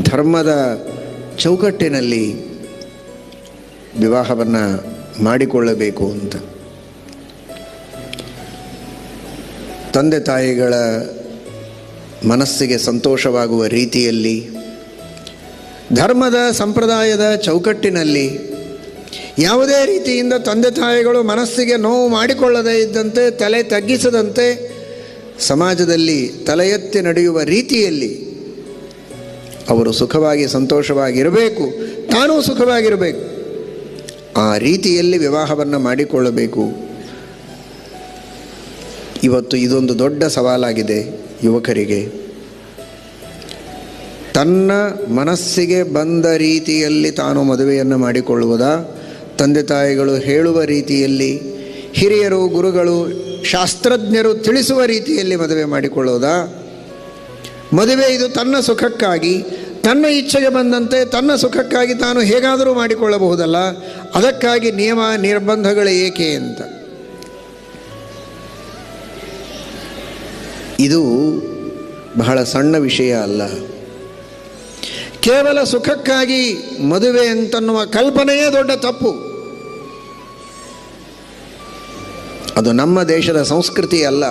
ಧರ್ಮದ ಚೌಕಟ್ಟಿನಲ್ಲಿ ವಿವಾಹವನ್ನು ಮಾಡಿಕೊಳ್ಳಬೇಕು ಅಂತ. ತಂದೆ ತಾಯಿಗಳ ಮನಸ್ಸಿಗೆ ಸಂತೋಷವಾಗುವ ರೀತಿಯಲ್ಲಿ, ಧರ್ಮದ ಸಂಪ್ರದಾಯದ ಚೌಕಟ್ಟಿನಲ್ಲಿ, ಯಾವುದೇ ರೀತಿಯಿಂದ ತಂದೆ ತಾಯಿಗಳು ಮನಸ್ಸಿಗೆ ನೋವು ಮಾಡಿಕೊಳ್ಳದೇ ಇದ್ದಂತೆ, ತಲೆ ತಗ್ಗಿಸದಂತೆ, ಸಮಾಜದಲ್ಲಿ ತಲೆ ಎತ್ತಿ ನಡೆಯುವ ರೀತಿಯಲ್ಲಿ ಅವರು ಸುಖವಾಗಿ ಸಂತೋಷವಾಗಿರಬೇಕು, ತಾನೂ ಸುಖವಾಗಿರಬೇಕು. ಆ ರೀತಿಯಲ್ಲಿ ವಿವಾಹವನ್ನು ಮಾಡಿಕೊಳ್ಳಬೇಕು. ಇವತ್ತು ಇದೊಂದು ದೊಡ್ಡ ಸವಾಲಾಗಿದೆ ಯುವಕರಿಗೆ. ತನ್ನ ಮನಸ್ಸಿಗೆ ಬಂದ ರೀತಿಯಲ್ಲಿ ತಾನು ಮದುವೆಯನ್ನು ಮಾಡಿಕೊಳ್ಳುವುದಾ, ತಂದೆ ತಾಯಿಗಳು ಹೇಳುವ ರೀತಿಯಲ್ಲಿ, ಹಿರಿಯರು ಗುರುಗಳು ಶಾಸ್ತ್ರಜ್ಞರು ತಿಳಿಸುವ ರೀತಿಯಲ್ಲಿ ಮದುವೆ ಮಾಡಿಕೊಳ್ಳುವುದಾ? ಮದುವೆ ಇದು ತನ್ನ ಸುಖಕ್ಕಾಗಿ, ತನ್ನ ಇಚ್ಛೆಗೆ ಬಂದಂತೆ ತನ್ನ ಸುಖಕ್ಕಾಗಿ ತಾನು ಹೇಗಾದರೂ ಮಾಡಿಕೊಳ್ಳಬಹುದಲ್ಲ, ಅದಕ್ಕಾಗಿ ನಿಯಮ ನಿರ್ಬಂಧಗಳು ಏಕೆ ಅಂತ. ಇದು ಬಹಳ ಸಣ್ಣ ವಿಷಯ ಅಲ್ಲ. ಕೇವಲ ಸುಖಕ್ಕಾಗಿ ಮದುವೆ ಅಂತನ್ನುವ ಕಲ್ಪನೆಯೇ ದೊಡ್ಡ ತಪ್ಪು. ಅದು ನಮ್ಮ ದೇಶದ ಸಂಸ್ಕೃತಿ ಅಲ್ಲ.